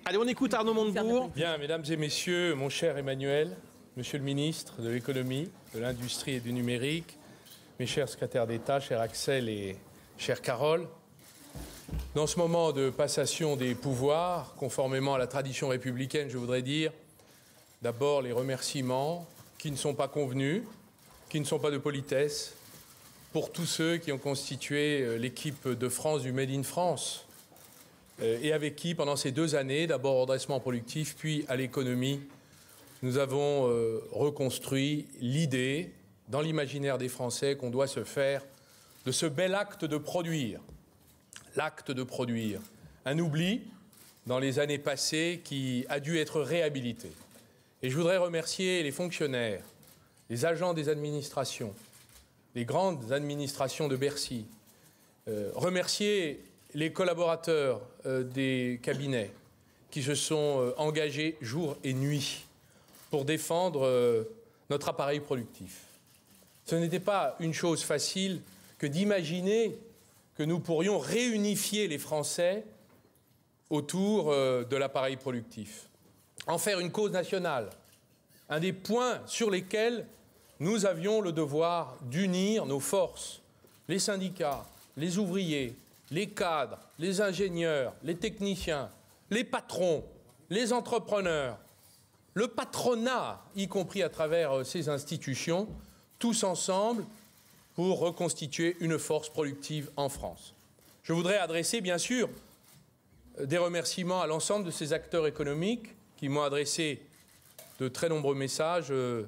Allez, on écoute Arnaud Montebourg. Bien, mesdames et messieurs, mon cher Emmanuel, monsieur le ministre de l'économie, de l'industrie et du numérique, mes chers secrétaires d'État, cher Axel et chère Carole, dans ce moment de passation des pouvoirs, conformément à la tradition républicaine, je voudrais dire d'abord les remerciements qui ne sont pas convenus, qui ne sont pas de politesse, pour tous ceux qui ont constitué l'équipe de France du Made in France et avec qui, pendant ces 2 années, d'abord au redressement productif, puis à l'économie, nous avons reconstruit l'idée, dans l'imaginaire des Français, qu'on doit se faire de ce bel acte de produire. L'acte de produire. Un oubli, dans les années passées, qui a dû être réhabilité. Et je voudrais remercier les fonctionnaires, les agents des administrations, les grandes administrations de Bercy, remercier les collaborateurs des cabinets qui se sont engagés jour et nuit pour défendre notre appareil productif. Ce n'était pas une chose facile que d'imaginer que nous pourrions réunifier les Français autour de l'appareil productif, en faire une cause nationale, un des points sur lesquels nous avions le devoir d'unir nos forces, les syndicats, les ouvriers, les cadres, les ingénieurs, les techniciens, les patrons, les entrepreneurs, le patronat, y compris à travers ces institutions, tous ensemble pour reconstituer une force productive en France. Je voudrais adresser, bien sûr, des remerciements à l'ensemble de ces acteurs économiques qui m'ont adressé de très nombreux messages de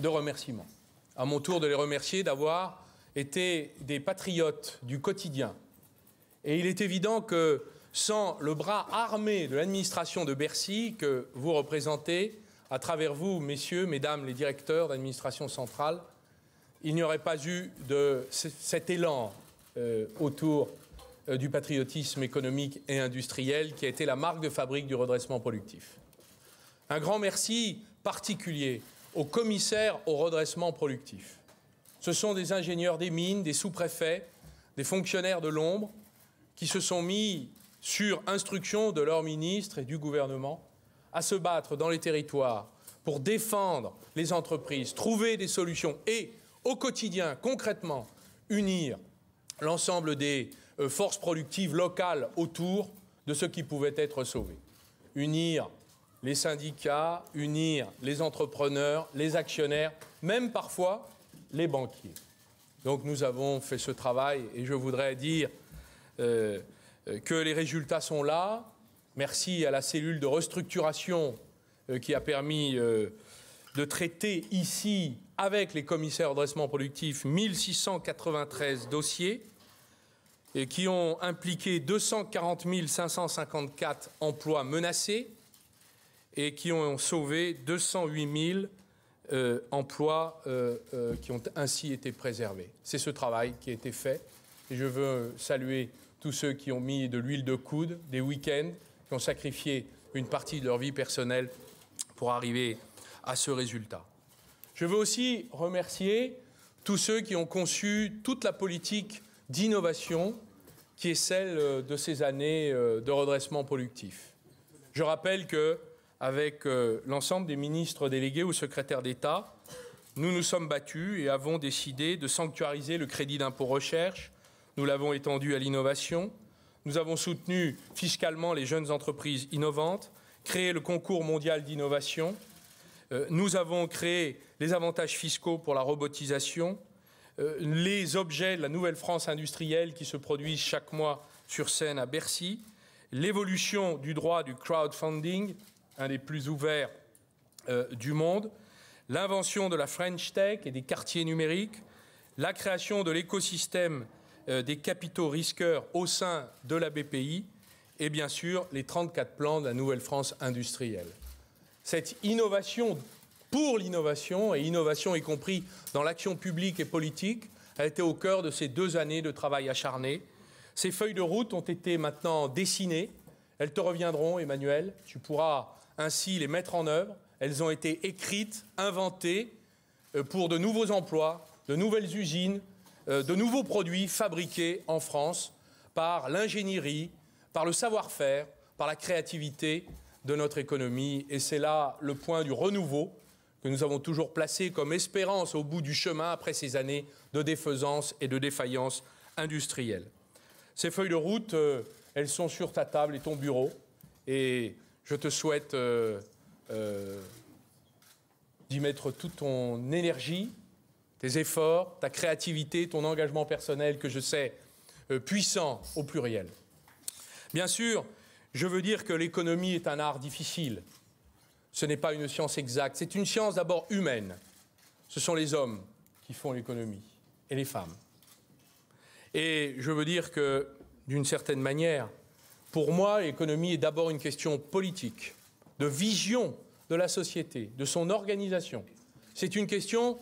remerciements. À mon tour de les remercier d'avoir été des patriotes du quotidien. Et il est évident que sans le bras armé de l'administration de Bercy que vous représentez, à travers vous, messieurs, mesdames les directeurs d'administration centrale, il n'y aurait pas eu de cet élan autour du patriotisme économique et industriel qui a été la marque de fabrique du redressement productif. Un grand merci particulier aux commissaires au redressement productif. Ce sont des ingénieurs des mines, des sous-préfets, des fonctionnaires de l'ombre qui se sont mis sur instruction de leur ministre et du gouvernement à se battre dans les territoires pour défendre les entreprises, trouver des solutions et, au quotidien, concrètement, unir l'ensemble des forces productives locales autour de ce qui pouvait être sauvé. Unir les syndicats, unir les entrepreneurs, les actionnaires, même parfois les banquiers. Donc nous avons fait ce travail et je voudrais dire que les résultats sont là. Merci à la cellule de restructuration qui a permis de traiter ici, avec les commissaires au redressement productif, 1693 dossiers et qui ont impliqué 240 554 emplois menacés et qui ont sauvé 208 000 emplois qui ont ainsi été préservés. C'est ce travail qui a été fait et je veux saluer tous ceux qui ont mis de l'huile de coude, des week-ends, qui ont sacrifié une partie de leur vie personnelle pour arriver à ce résultat. Je veux aussi remercier tous ceux qui ont conçu toute la politique d'innovation qui est celle de ces années de redressement productif. Je rappelle qu'avec l'ensemble des ministres délégués ou secrétaires d'État, nous nous sommes battus et avons décidé de sanctuariser le crédit d'impôt recherche. Nous l'avons étendu à l'innovation. Nous avons soutenu fiscalement les jeunes entreprises innovantes, créé le concours mondial d'innovation. Nous avons créé les avantages fiscaux pour la robotisation, les objets de la nouvelle France industrielle qui se produisent chaque mois sur scène à Bercy, l'évolution du droit du crowdfunding, un des plus ouverts du monde, l'invention de la French Tech et des quartiers numériques, la création de l'écosystème des capitaux risqueurs au sein de la BPI et bien sûr les 34 plans de la nouvelle France industrielle. Cette innovation pour l'innovation, et innovation y compris dans l'action publique et politique, a été au cœur de ces 2 années de travail acharné. Ces feuilles de route ont été maintenant dessinées. Elles te reviendront, Emmanuel. Tu pourras ainsi les mettre en œuvre. Elles ont été écrites, inventées pour de nouveaux emplois, de nouvelles usines, de nouveaux produits fabriqués en France par l'ingénierie, par le savoir-faire, par la créativité de notre économie. Et c'est là le point du renouveau que nous avons toujours placé comme espérance au bout du chemin après ces années de défaisance et de défaillance industrielle. Ces feuilles de route, elles sont sur ta table et ton bureau. Et je te souhaite d'y mettre toute ton énergie, tes efforts, ta créativité, ton engagement personnel que je sais puissant au pluriel. Bien sûr, je veux dire que l'économie est un art difficile. Ce n'est pas une science exacte. C'est une science d'abord humaine. Ce sont les hommes qui font l'économie et les femmes. Et je veux dire que, d'une certaine manière, pour moi, l'économie est d'abord une question politique, de vision de la société, de son organisation. C'est une question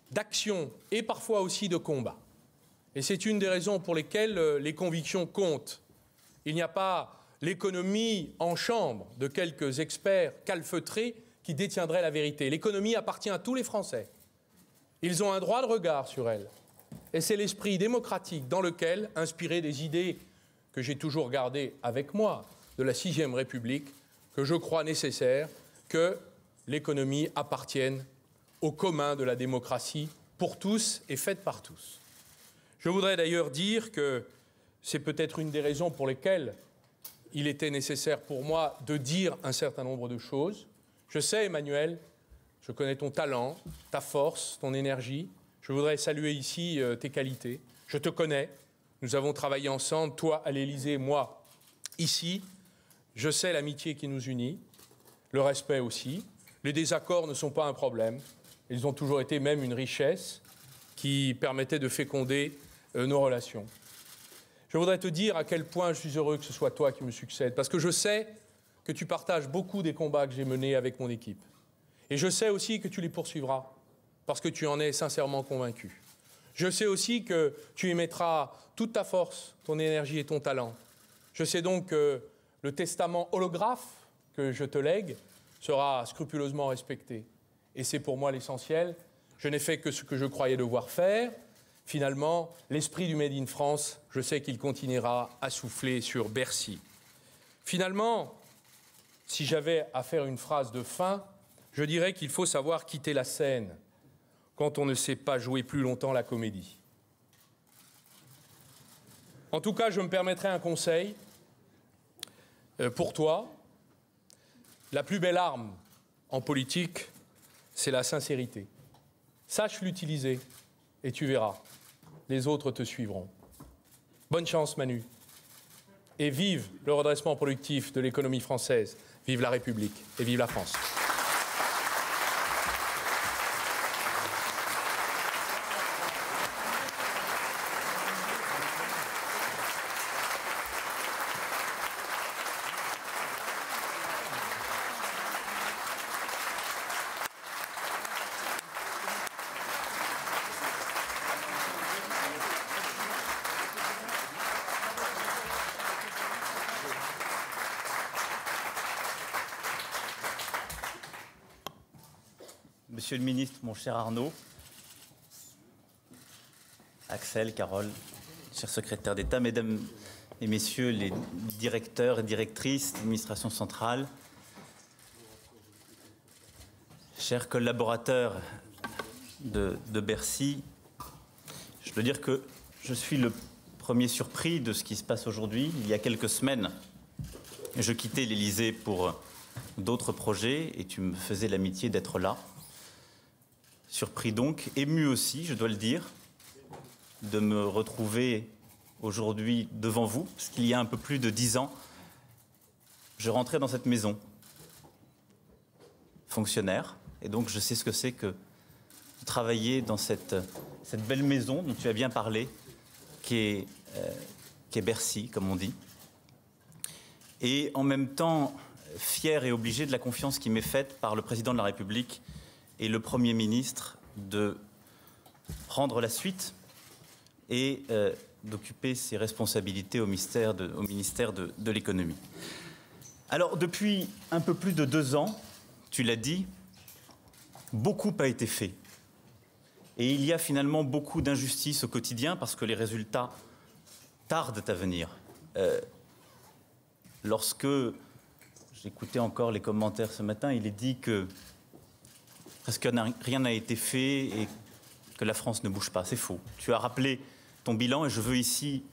d'action et parfois aussi de combat. Et c'est une des raisons pour lesquelles les convictions comptent. Il n'y a pas l'économie en chambre de quelques experts calfeutrés qui détiendraient la vérité. L'économie appartient à tous les Français. Ils ont un droit de regard sur elle. Et c'est l'esprit démocratique dans lequel, inspiré des idées que j'ai toujours gardées avec moi de la VIe République, que je crois nécessaire que l'économie appartienne au commun de la démocratie pour tous et faite par tous. Je voudrais d'ailleurs dire que c'est peut-être une des raisons pour lesquelles il était nécessaire pour moi de dire un certain nombre de choses. Je sais, Emmanuel, je connais ton talent, ta force, ton énergie. Je voudrais saluer ici tes qualités. Je te connais. Nous avons travaillé ensemble, toi à l'Élysée, moi ici. Je sais l'amitié qui nous unit, le respect aussi. Les désaccords ne sont pas un problème. Ils ont toujours été même une richesse qui permettait de féconder nos relations. Je voudrais te dire à quel point je suis heureux que ce soit toi qui me succède, parce que je sais que tu partages beaucoup des combats que j'ai menés avec mon équipe. Et je sais aussi que tu les poursuivras, parce que tu en es sincèrement convaincu. Je sais aussi que tu y mettras toute ta force, ton énergie et ton talent. Je sais donc que le testament holographe que je te lègue sera scrupuleusement respecté. Et c'est pour moi l'essentiel. Je n'ai fait que ce que je croyais devoir faire. Finalement, l'esprit du Made in France, je sais qu'il continuera à souffler sur Bercy. Finalement, si j'avais à faire une phrase de fin, je dirais qu'il faut savoir quitter la scène quand on ne sait pas jouer plus longtemps la comédie. En tout cas, je me permettrai un conseil pour toi. La plus belle arme en politique, c'est la sincérité. Sache l'utiliser et tu verras, les autres te suivront. Bonne chance, Manu. Et vive le redressement productif de l'économie française. Vive la République et vive la France. Monsieur le ministre, mon cher Arnaud, Axel, Carole, cher secrétaire d'État, mesdames et messieurs les directeurs et directrices d'administration centrale, chers collaborateurs de Bercy, je dois dire que je suis le premier surpris de ce qui se passe aujourd'hui. Il y a quelques semaines, je quittais l'Élysée pour d'autres projets et tu me faisais l'amitié d'être là. Surpris donc, ému aussi, je dois le dire, de me retrouver aujourd'hui devant vous, parce qu'il y a un peu plus de 10 ans, je rentrais dans cette maison, fonctionnaire, et donc je sais ce que c'est que de travailler dans cette belle maison dont tu as bien parlé, qui est Bercy, comme on dit, et en même temps fier et obligé de la confiance qui m'est faite par le président de la République et le Premier ministre de prendre la suite et d'occuper ses responsabilités au ministère de l'économie. Alors, depuis un peu plus de 2 ans, tu l'as dit, beaucoup a été fait. Et il y a finalement beaucoup d'injustices au quotidien parce que les résultats tardent à venir. Lorsque j'écoutais encore les commentaires ce matin, il est dit que presque rien n'a été fait et que la France ne bouge pas. C'est faux. Tu as rappelé ton bilan et je veux ici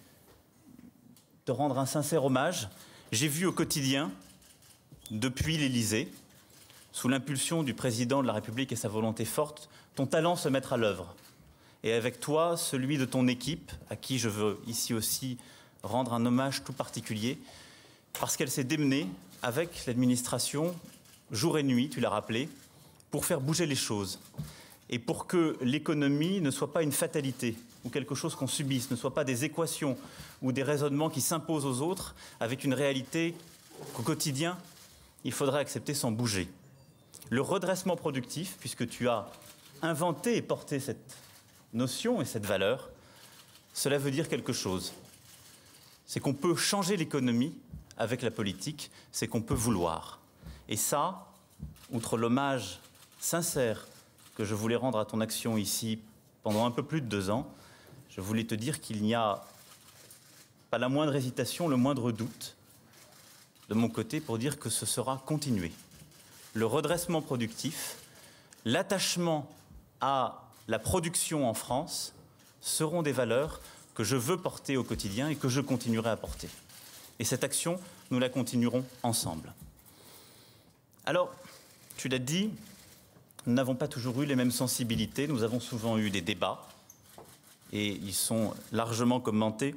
te rendre un sincère hommage. J'ai vu au quotidien, depuis l'Élysée, sous l'impulsion du président de la République et sa volonté forte, ton talent se mettre à l'œuvre. Et avec toi, celui de ton équipe, à qui je veux ici aussi rendre un hommage tout particulier, parce qu'elle s'est démenée avec l'administration, jour et nuit, tu l'as rappelé, pour faire bouger les choses. Et pour que l'économie ne soit pas une fatalité, ou quelque chose qu'on subisse, ne soit pas des équations ou des raisonnements qui s'imposent aux autres, avec une réalité qu'au quotidien, il faudrait accepter sans bouger. Le redressement productif, puisque tu as inventé et porté cette notion et cette valeur, cela veut dire quelque chose. C'est qu'on peut changer l'économie avec la politique, c'est qu'on peut vouloir. Et ça, outre l'hommage sincère que je voulais rendre à ton action ici pendant un peu plus de 2 ans, je voulais te dire qu'il n'y a pas la moindre hésitation, le moindre doute de mon côté pour dire que ce sera continué. Le redressement productif, l'attachement à la production en France seront des valeurs que je veux porter au quotidien et que je continuerai à porter. Et cette action, nous la continuerons ensemble. Alors, tu l'as dit, nous n'avons pas toujours eu les mêmes sensibilités, nous avons souvent eu des débats, et ils sont largement commentés.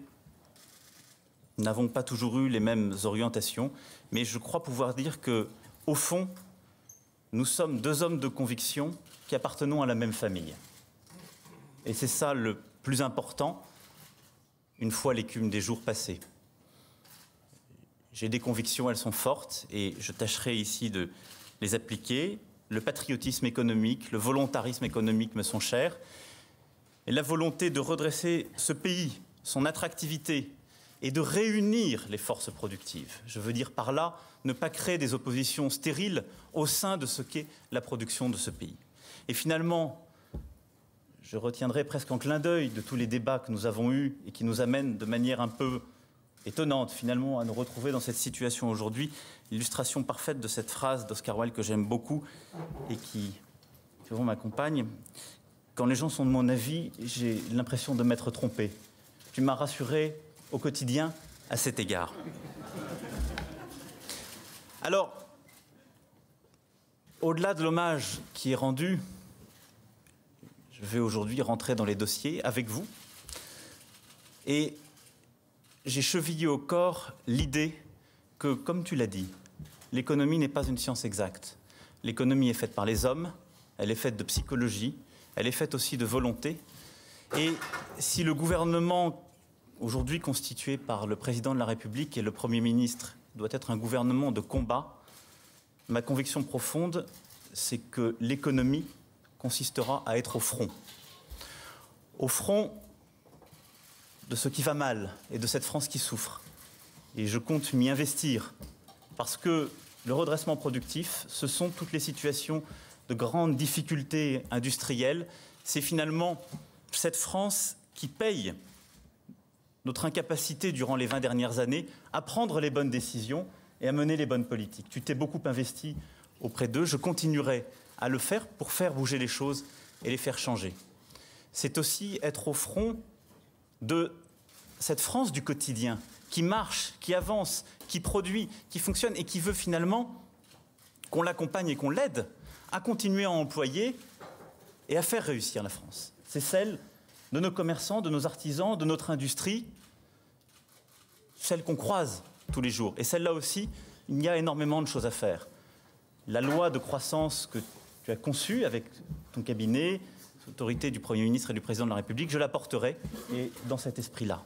Nous n'avons pas toujours eu les mêmes orientations, mais je crois pouvoir dire que, au fond, nous sommes 2 hommes de conviction qui appartenons à la même famille. Et c'est ça le plus important, une fois l'écume des jours passés. J'ai des convictions, elles sont fortes, et je tâcherai ici de les appliquer. Le patriotisme économique, le volontarisme économique me sont chers. Et la volonté de redresser ce pays, son attractivité, et de réunir les forces productives. Je veux dire par là, ne pas créer des oppositions stériles au sein de ce qu'est la production de ce pays. Et finalement, je retiendrai presque en clin d'œil de tous les débats que nous avons eus et qui nous amènent de manière un peu étonnante finalement à nous retrouver dans cette situation aujourd'hui, l'illustration parfaite de cette phrase d'Oscar Wilde que j'aime beaucoup et qui souvent m'accompagne. Quand les gens sont de mon avis, j'ai l'impression de m'être trompé. Tu m'as rassuré au quotidien à cet égard. Alors, au-delà de l'hommage qui est rendu, je vais aujourd'hui rentrer dans les dossiers avec vous. Et j'ai chevillé au corps l'idée que, comme tu l'as dit, l'économie n'est pas une science exacte. L'économie est faite par les hommes, elle est faite de psychologie, elle est faite aussi de volonté. Et si le gouvernement, aujourd'hui constitué par le président de la République et le Premier ministre, doit être un gouvernement de combat, ma conviction profonde, c'est que l'économie consistera à être au front. Au front de ce qui va mal et de cette France qui souffre. Et je compte m'y investir parce que le redressement productif, ce sont toutes les situations de grandes difficultés industrielles. C'est finalement cette France qui paye notre incapacité durant les 20 dernières années à prendre les bonnes décisions et à mener les bonnes politiques. Tu t'es beaucoup investi auprès d'eux, je continuerai à le faire pour faire bouger les choses et les faire changer. C'est aussi être au front de cette France du quotidien qui marche, qui avance, qui produit, qui fonctionne et qui veut finalement qu'on l'accompagne et qu'on l'aide à continuer à employer et à faire réussir la France. C'est celle de nos commerçants, de nos artisans, de notre industrie, celle qu'on croise tous les jours. Et celle-là aussi, il y a énormément de choses à faire. La loi de croissance que tu as conçue avec ton cabinet, l'autorité du Premier ministre et du Président de la République, je la porterai et dans cet esprit-là.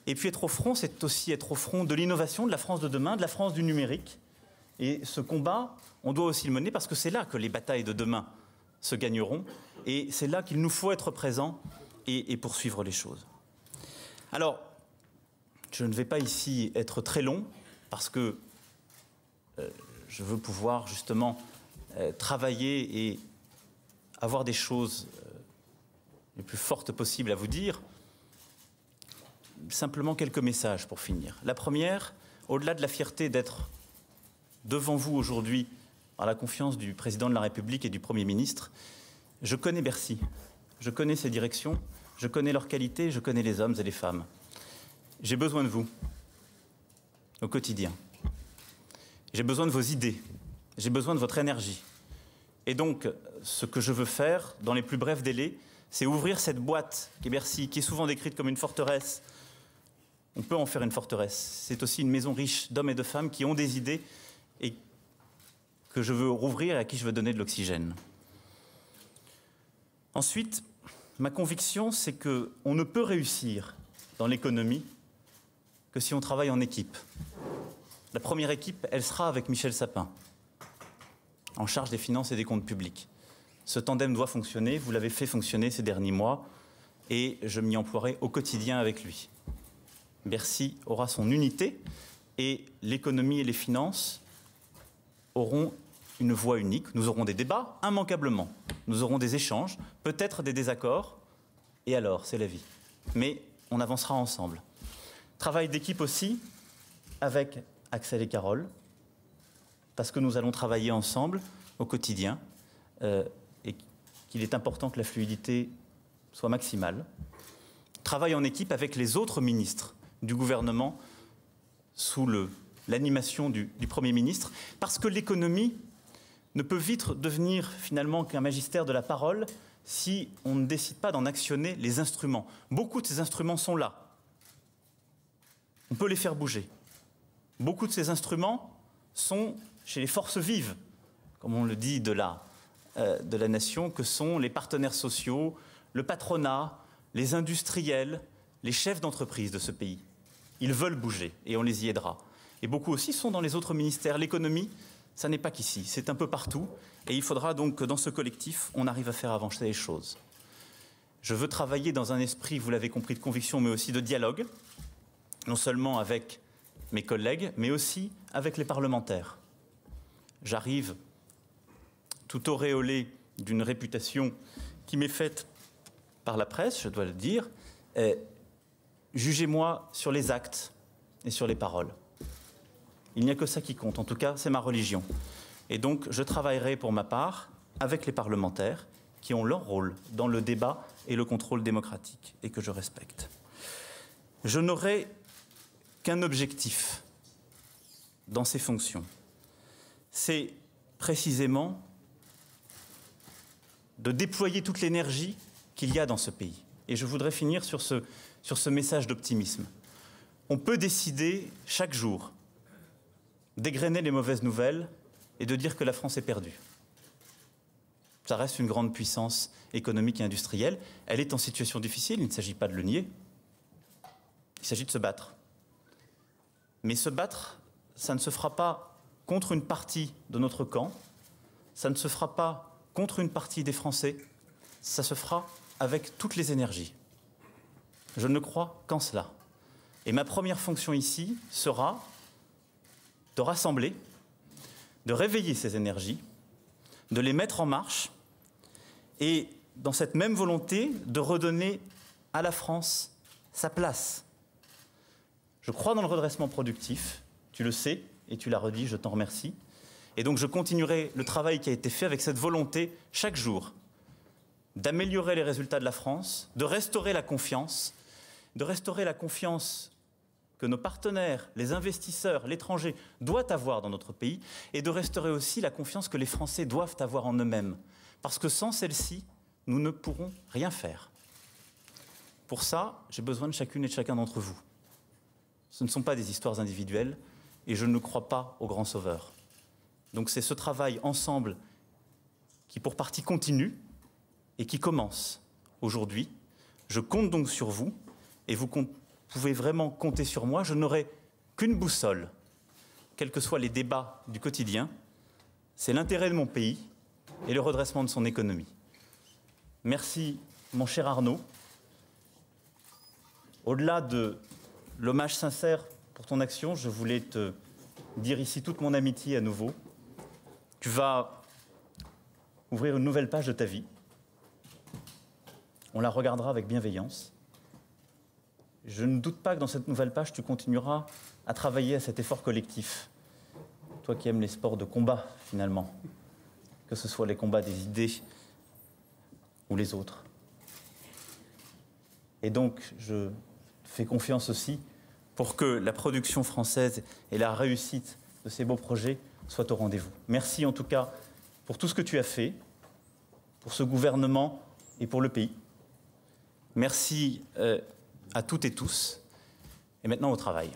Et puis être au front, c'est aussi être au front de l'innovation, de la France de demain, de la France du numérique. Et ce combat, on doit aussi le mener parce que c'est là que les batailles de demain se gagneront. Et c'est là qu'il nous faut être présents et poursuivre les choses. Alors, je ne vais pas ici être très long parce que je veux pouvoir justement travailler et avoir des choses les plus fortes possibles à vous dire. Simplement quelques messages pour finir. La première, au-delà de la fierté d'être devant vous aujourd'hui, par la confiance du Président de la République et du Premier ministre, je connais Bercy, je connais ses directions, je connais leurs qualités, je connais les hommes et les femmes. J'ai besoin de vous, au quotidien. J'ai besoin de vos idées, j'ai besoin de votre énergie. Et donc, ce que je veux faire, dans les plus brefs délais, c'est ouvrir cette boîte qui est Bercy, qui est souvent décrite comme une forteresse. On peut en faire une forteresse. C'est aussi une maison riche d'hommes et de femmes qui ont des idées et que je veux rouvrir et à qui je veux donner de l'oxygène. Ensuite, ma conviction, c'est qu'on ne peut réussir dans l'économie que si on travaille en équipe. La première équipe, elle sera avec Michel Sapin, en charge des finances et des comptes publics. Ce tandem doit fonctionner, vous l'avez fait fonctionner ces derniers mois, et je m'y emploierai au quotidien avec lui. Bercy aura son unité, et l'économie et les finances auront une voix unique. Nous aurons des débats, immanquablement. Nous aurons des échanges, peut-être des désaccords, et alors, c'est la vie. Mais on avancera ensemble. Travail d'équipe aussi, avec Axel et Carole, parce que nous allons travailler ensemble au quotidien et qu'il est important que la fluidité soit maximale. Travail en équipe avec les autres ministres du gouvernement sous l'animation du Premier ministre, parce que l'économie ne peut vite devenir finalement qu'un magistère de la parole si on ne décide pas d'en actionner les instruments. Beaucoup de ces instruments sont là. On peut les faire bouger. Beaucoup de ces instruments sont chez les forces vives, comme on le dit de la nation, que sont les partenaires sociaux, le patronat, les industriels, les chefs d'entreprise de ce pays. Ils veulent bouger et on les y aidera. Et beaucoup aussi sont dans les autres ministères. L'économie, ça n'est pas qu'ici, c'est un peu partout. Et il faudra donc que dans ce collectif, on arrive à faire avancer les choses. Je veux travailler dans un esprit, vous l'avez compris, de conviction, mais aussi de dialogue, non seulement avec mes collègues, mais aussi avec les parlementaires. J'arrive tout auréolé d'une réputation qui m'est faite par la presse, je dois le dire. Jugez-moi sur les actes et sur les paroles. Il n'y a que ça qui compte, en tout cas, c'est ma religion. Et donc, je travaillerai pour ma part avec les parlementaires qui ont leur rôle dans le débat et le contrôle démocratique et que je respecte. Je n'aurai qu'un objectif dans ces fonctions. C'est précisément de déployer toute l'énergie qu'il y a dans ce pays. Et je voudrais finir sur ce message d'optimisme. On peut décider chaque jour d'égrener les mauvaises nouvelles et de dire que la France est perdue. Ça reste une grande puissance économique et industrielle. Elle est en situation difficile, il ne s'agit pas de le nier. Il s'agit de se battre. Mais se battre, ça ne se fera pas contre une partie de notre camp, ça ne se fera pas contre une partie des Français, ça se fera avec toutes les énergies. Je ne crois qu'en cela. Et ma première fonction ici sera de rassembler, de réveiller ces énergies, de les mettre en marche et, dans cette même volonté, de redonner à la France sa place. Je crois dans le redressement productif, tu le sais, et tu l'as redit, je t'en remercie. Et donc je continuerai le travail qui a été fait avec cette volonté, chaque jour, d'améliorer les résultats de la France, de restaurer la confiance que nos partenaires, les investisseurs, l'étranger doivent avoir dans notre pays, et de restaurer aussi la confiance que les Français doivent avoir en eux-mêmes. Parce que sans celle-ci, nous ne pourrons rien faire. Pour ça, j'ai besoin de chacune et de chacun d'entre vous. Ce ne sont pas des histoires individuelles, et je ne crois pas au grand sauveur. Donc c'est ce travail ensemble qui, pour partie, continue et qui commence aujourd'hui. Je compte donc sur vous, et vous pouvez vraiment compter sur moi. Je n'aurai qu'une boussole, quels que soient les débats du quotidien. C'est l'intérêt de mon pays et le redressement de son économie. Merci, mon cher Arnaud. Au-delà de l'hommage sincère pour ton action, je voulais te dire ici toute mon amitié à nouveau. Tu vas ouvrir une nouvelle page de ta vie. On la regardera avec bienveillance. Je ne doute pas que dans cette nouvelle page, tu continueras à travailler à cet effort collectif toi qui aimes les sports de combat, finalement, que ce soit les combats des idées ou les autres. Et donc, je fais confiance aussi pour que la production française et la réussite de ces beaux projets soient au rendez-vous. Merci en tout cas pour tout ce que tu as fait, pour ce gouvernement et pour le pays. Merci à toutes et tous. Et maintenant au travail.